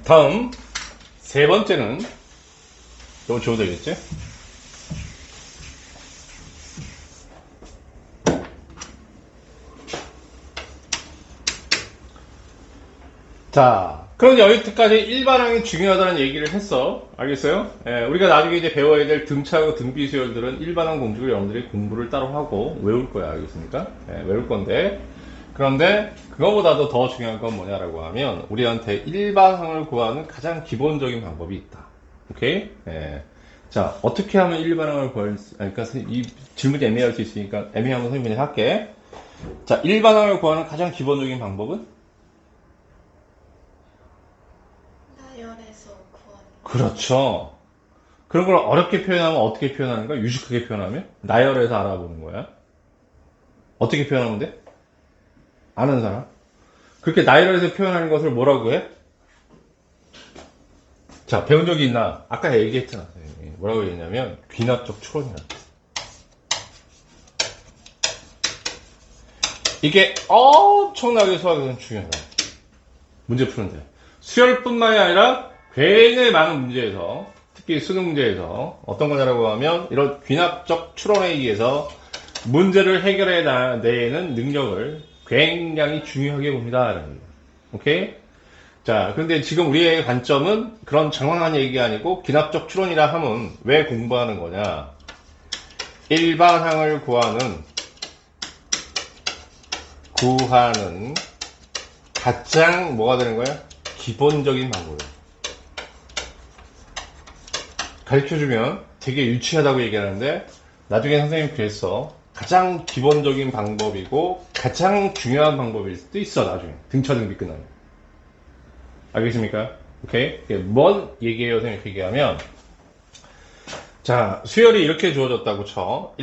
다음 세 번째는 이거 지워져 있겠지? 자, 그럼 여기까지 일반항이 중요하다는 얘기를 했어. 알겠어요? 예, 우리가 나중에 이제 배워야 될 등차하고 등비 수열들은 일반항 공식을 여러분들이 공부를 따로 하고 외울 거야. 알겠습니까? 예, 외울 건데. 그런데 그거보다도 더 중요한 건 뭐냐라고 하면 우리한테 일반항을 구하는 가장 기본적인 방법이 있다. 오케이? 예. 자, 어떻게 하면 일반항을 구할 수, 그러니까 이 질문이 애매할 수 있으니까 애매하면 선생님이 할게. 자, 일반항을 구하는 가장 기본적인 방법은? 나열해서 구하는. 그렇죠. 그런 걸 어렵게 표현하면 어떻게 표현하는 거야? 유식하게 표현하면? 나열해서 알아보는 거야. 어떻게 표현하면 돼? 아는 사람? 그렇게 나열해서 표현하는 것을 뭐라고 해? 자, 배운 적이 있나? 아까 얘기했잖아. 뭐라고 얘기했냐면 귀납적 추론이라. 이게 엄청나게 수학에서는 중요하다. 문제 푸는데. 수열뿐만이 아니라 굉장히 많은 문제에서, 특히 수능 문제에서 어떤 거냐라고 하면 이런 귀납적 추론에 의해서 문제를 해결해내는 능력을 굉장히 중요하게 봅니다. 오케이? 자, 근데 지금 우리의 관점은 그런 장황한 얘기가 아니고 귀납적 추론이라 하면 왜 공부하는 거냐? 일반항을 구하는 가장 뭐가 되는 거야? 기본적인 방법이에요. 가르쳐주면 되게 유치하다고 얘기하는데 나중에 선생님이 그랬어. 가장 기본적인 방법이고 가장 중요한 방법일 수도 있어. 나중에 등차 등비 끝나면. 알겠습니까? 오케이? 뭔 얘기예요? 선생님 얘기하면 자, 수열이 이렇게 주어졌다고 쳐.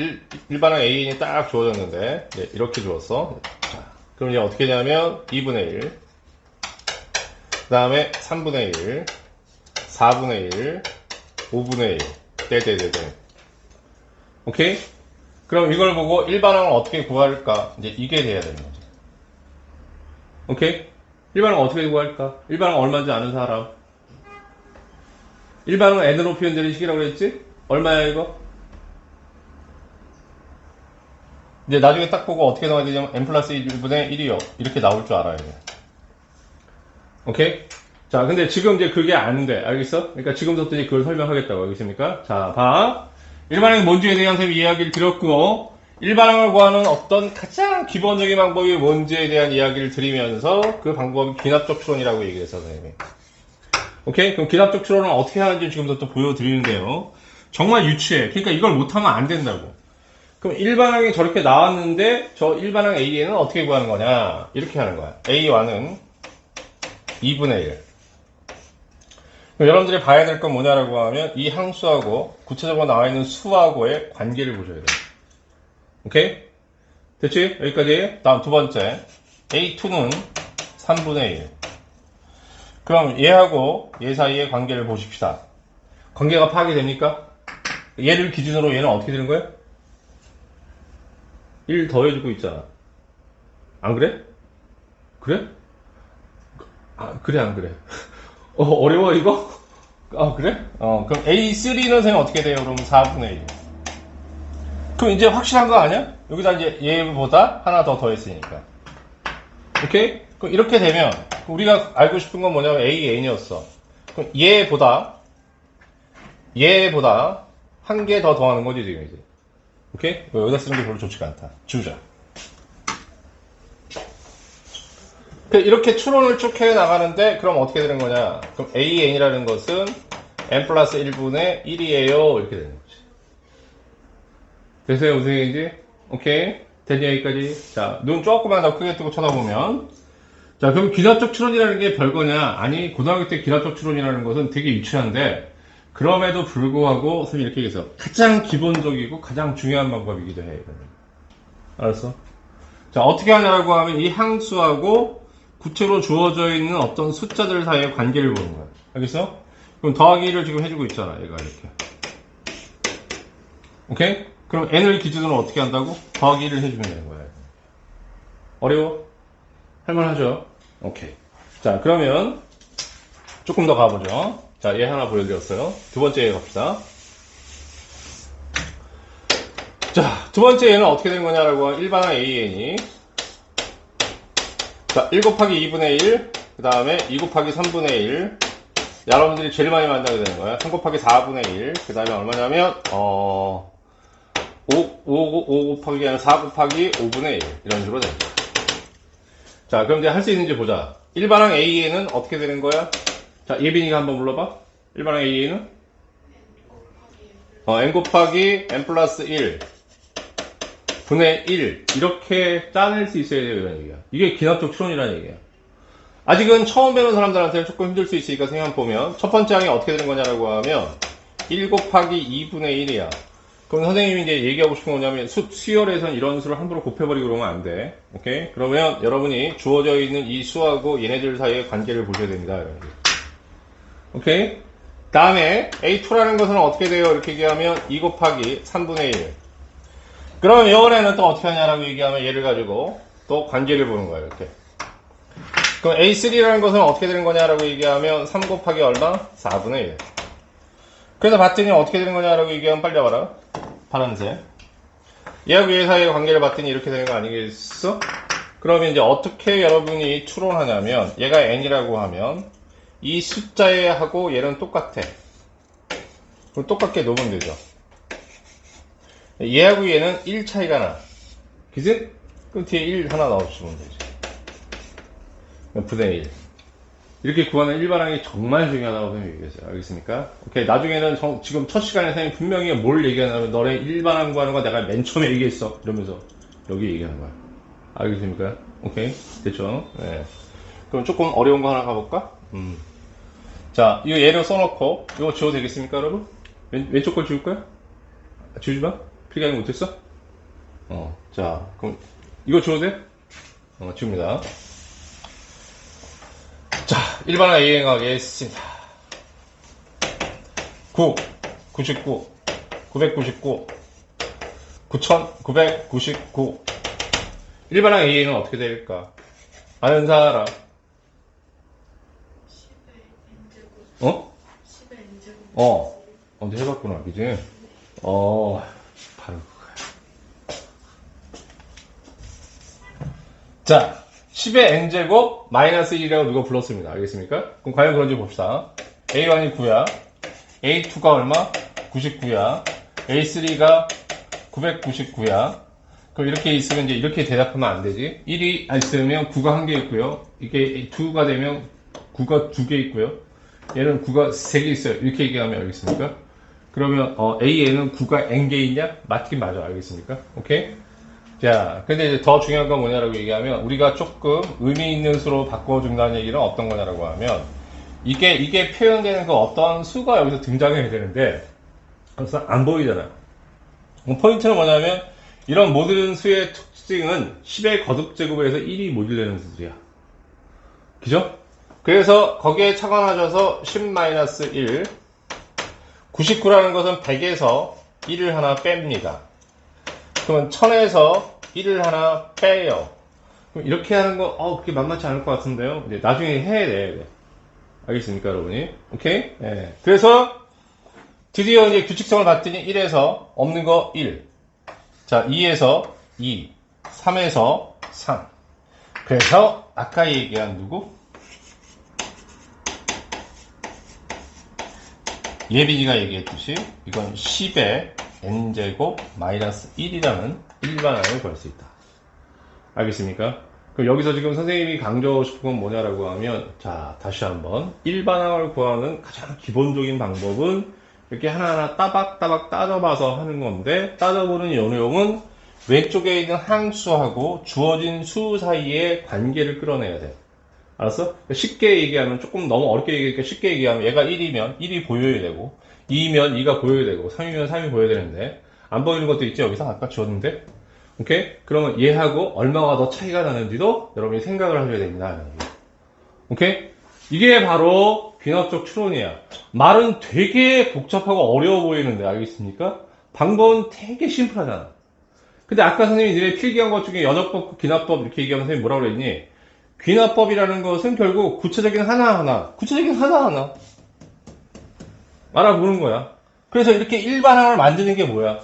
일반항 A인이 딱 주어졌는데 네, 이렇게 주었어. 자, 그럼 이제 어떻게 되냐면 2분의 1, 그 다음에 3분의 1, 4분의 1, 5분의 1, 떼떼떼떼. 오케이? 그럼 이걸 보고 일반항을 어떻게 구할까? 이제 이게 돼야 되는 거지. 오케이? 일반항 어떻게 구할까? 일반항 얼마인지 아는 사람? 일반항 n으로 표현되는 식이라고 그랬지? 얼마야 이거? 이제 나중에 딱 보고 어떻게 나와야 되냐면 n 플러스 1분의 1이요. 이렇게 나올 줄 알아야 돼. 오케이? 자, 근데 지금 이제 그게 안 돼. 알겠어? 그러니까 지금부터 이제 그걸 설명하겠다고. 알겠습니까? 자, 봐. 일반항이 뭔지에 대한 선생님 이야기를 드렸고, 일반항을 구하는 어떤 가장 기본적인 방법이 뭔지에 대한 이야기를 드리면서 그 방법이 귀납적 추론이라고 얘기했어, 선생님이. 오케이? 그럼 귀납적 추론은 어떻게 하는지 지금부터 보여드리는데요. 정말 유치해. 그러니까 이걸 못하면 안 된다고. 그럼 일반항이 저렇게 나왔는데 저 일반항 A에는 어떻게 구하는 거냐? 이렇게 하는 거야. A1은 2분의 1. 여러분들이 봐야 될 건 뭐냐라고 하면 이 항수하고 구체적으로 나와 있는 수하고의 관계를 보셔야 돼요. 오케이? 됐지? 여기까지. 다음 두 번째. A2는 3분의 1. 그럼 얘하고 얘 사이의 관계를 보십시다. 관계가 파악이 됩니까? 얘를 기준으로 얘는 어떻게 되는 거야? 1 더해주고 있잖아. 안 그래? 그래? 아, 그래, 안 그래? 어려워, 이거? 아, 그래? 그럼 A3는 선생님 어떻게 돼요? 그럼 4분의 1. 그럼 이제 확실한 거 아니야? 여기다 이제 얘보다 하나 더 더했으니까. 오케이? 그럼 이렇게 되면, 우리가 알고 싶은 건 뭐냐면 AN이었어. 그럼 얘보다 한 개 더 더하는 거지, 지금 이제. 오케이? 여기다 쓰는 게 별로 좋지가 않다. 지우자. 이렇게 추론을 쭉 해 나가는데 그럼 어떻게 되는 거냐? 그럼 AN이라는 것은 n 플러스 1분의 1이에요. 이렇게 되는 거지. 됐어요, 무슨 얘기인지? 오케이. 됐냐, 여기까지? 자, 눈 조금만 더 크게 뜨고 쳐다보면. 자, 그럼 귀납적 추론이라는 게 별거냐? 아니, 고등학교 때 귀납적 추론이라는 것은 되게 유치한데, 그럼에도 불구하고, 선생님이 이렇게 얘기해서 가장 기본적이고 가장 중요한 방법이기도 해. 알았어? 자, 어떻게 하냐라고 하면 이 항수하고 구체로 주어져 있는 어떤 숫자들 사이의 관계를 보는 거야. 알겠어? 그럼 더하기를 지금 해주고 있잖아, 얘가 이렇게. 오케이? 그럼 n을 기준으로 어떻게 한다고? 더하기를 해주면 되는 거야. 어려워? 할만하죠? 오케이. 자, 그러면 조금 더 가보죠. 자, 얘 하나 보여드렸어요. 두 번째 얘 갑시다. 자, 두 번째 얘는 어떻게 된 거냐라고 하면 일반항 AN이 자, 1 곱하기 2분의 1, 그 다음에 2 곱하기 3분의 1. 여러분들이 제일 많이 만나게 되는 거예요. 3 곱하기 4분의 1. 그 다음에 얼마냐면, 5 곱하기 아니라 4 곱하기 5분의 1. 이런 식으로 됩니다. 자, 그럼 이제 할 수 있는지 보자. 일반항 AN은 어떻게 되는 거야? 자, 예빈이가 한번 불러봐. 일반항 AN은? n 곱하기 n 플러스 1. 분의 1 이렇게 짜낼 수 있어야 돼요 이런 얘기야. 이게 기하학적 추론이라는 얘기야. 아직은 처음 배우는 사람들한테는 조금 힘들 수 있으니까 생각해보면 첫 번째 항이 어떻게 되는 거냐라고 하면 1 곱하기 2분의 1이야. 그럼 선생님이 이제 얘기하고 싶은 거냐면 수열에선 이런 수를 함부로 곱해버리고 그러면 안 돼. 오케이? 그러면 여러분이 주어져 있는 이 수하고 얘네들 사이의 관계를 보셔야 됩니다. 이런 얘기. 오케이? 다음에 A2라는 것은 어떻게 돼요? 이렇게 얘기하면 2 곱하기 3분의 1. 그럼 이번에는 또 어떻게 하냐라고 얘기하면 얘를 가지고 또 관계를 보는 거예요. 이렇게. 그럼 A3라는 것은 어떻게 되는 거냐라고 얘기하면 3 곱하기 얼마? 4분의 1. 그래서 봤더니 어떻게 되는 거냐라고 얘기하면 빨리 와봐라. 파란색. 얘하고 얘 사이의 관계를 봤더니 이렇게 되는 거 아니겠어? 그러면 이제 어떻게 여러분이 추론하냐면 얘가 n이라고 하면 이 숫자하고 얘는 똑같아. 그럼 똑같게 놓으면 되죠. 얘하고 얘는 1 차이가 나. 그지? 그럼 뒤에 1 하나 넣어주면 되지. 분의 1. 이렇게 구하는 일반항이 정말 중요하다고 선생님이 얘기했어요. 알겠습니까? 오케이. 나중에는 지금 첫 시간에 선생님이 분명히 뭘 얘기하냐면 너네 일반항 구하는 거 내가 맨 처음에 얘기했어. 이러면서 여기 얘기하는 거야. 알겠습니까? 오케이. 됐죠? 네. 그럼 조금 어려운 거 하나 가볼까? 자, 이거 얘를 써놓고 이거 지워도 되겠습니까, 여러분? 왼쪽 걸 지울 거야? 지우지 마? 필기하지 못했어? 자, 그럼 이거 지워도 돼? 지웁니다. 자, 일반항 A행하게 했습니다. 9, 99, 999, 9999. 일반항 A는 어떻게 될까? 아는 사람? 10의 n제곱. 어? 10의 n제곱. 언제 해봤구나, 그지? 바로 그거야. 자, 10의 n제곱 마이너스 1이라고 누가 불렀습니다. 알겠습니까? 그럼 과연 그런지 봅시다. A1이 9야. A2가 얼마? 99야. A3가 999야. 그럼 이렇게 있으면 이제 이렇게 대답하면 안 되지. 1이 있으면 9가 한 개 있고요. 이게 2가 되면 9가 2개 있고요. 얘는 9가 3개 있어요. 이렇게 얘기하면 알겠습니까? 그러면 A에는 9가 n개 있냐? 맞긴 맞아. 알겠습니까? 오케이? 자, 근데 이제 더 중요한 건 뭐냐라고 얘기하면 우리가 조금 의미 있는 수로 바꿔준다는 얘기는 어떤 거냐라고 하면 이게 표현되는 그 어떤 수가 여기서 등장해야 되는데 그래서 안 보이잖아. 포인트는 뭐냐면 이런 모든 수의 특징은 10의 거듭제곱에서 1이 모듈되는 수들이야. 그죠? 그래서 거기에 착안하셔서 10-1 99라는 것은 100에서 1을 하나 뺍니다. 그러면 1000에서 1을 하나 빼요. 그럼 이렇게 하는 거, 그게 만만치 않을 것 같은데요? 이제 나중에 해야 돼. 알겠습니까, 여러분이? 오케이? 예. 그래서 드디어 이제 규칙성을 봤더니 1에서 없는 거 1. 자, 2에서 2. 3에서 3. 그래서 아까 얘기한 누구? 예빈이가 얘기했듯이 이건 10의 n제곱 마이너스 1이라는 일반항을 구할 수 있다. 알겠습니까? 그럼 여기서 지금 선생님이 강조하고 싶은 건 뭐냐라고 하면 자, 다시 한번 일반항을 구하는 가장 기본적인 방법은 이렇게 하나하나 따박따박 따져봐서 하는 건데 따져보는 연용은 왼쪽에 있는 항수하고 주어진 수 사이의 관계를 끌어내야 돼. 알았어? 쉽게 얘기하면 조금 너무 어렵게 얘기하니까 쉽게 얘기하면 얘가 1이면 1이 보여야 되고 2면 2가 보여야 되고 3이면 3이 보여야 되는데 안 보이는 것도 있죠. 여기서 아까 지웠는데 오케이? 그러면 얘하고 얼마가 더 차이가 나는지도 여러분이 생각을 하셔야 됩니다. 오케이? 이게 바로 귀납적 추론이야. 말은 되게 복잡하고 어려워 보이는데 알겠습니까? 방법은 되게 심플하잖아. 근데 아까 선생님이 너네 필기한 것 중에 연역법, 귀납법 이렇게 얘기하면 선생님이 뭐라고 그랬니? 귀납법이라는 것은 결국 구체적인 하나하나 알아보는 거야. 그래서 이렇게 일반항을 만드는 게 뭐야?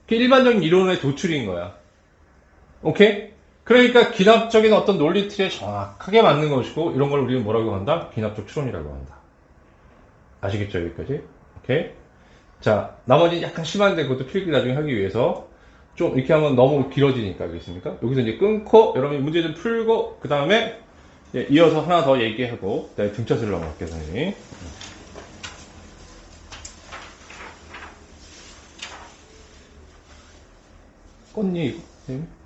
그게 일반적인 이론의 도출인 거야. 오케이? 그러니까 기납적인 어떤 논리 틀에 정확하게 맞는 것이고, 이런 걸 우리는 뭐라고 한다? 기납적 추론이라고 한다. 아시겠죠, 여기까지? 오케이? 자, 나머지 약간 심한데 그것도 필기 나중에 하기 위해서 좀 이렇게 하면 너무 길어지니까, 알겠습니까? 여기서 이제 끊고, 여러분이 문제 좀 풀고, 그 다음에 이어서 하나 더 얘기하고, 그 다음에 등차수를 넘어갈게요, 선생님. 껐니, 이거? 선생님?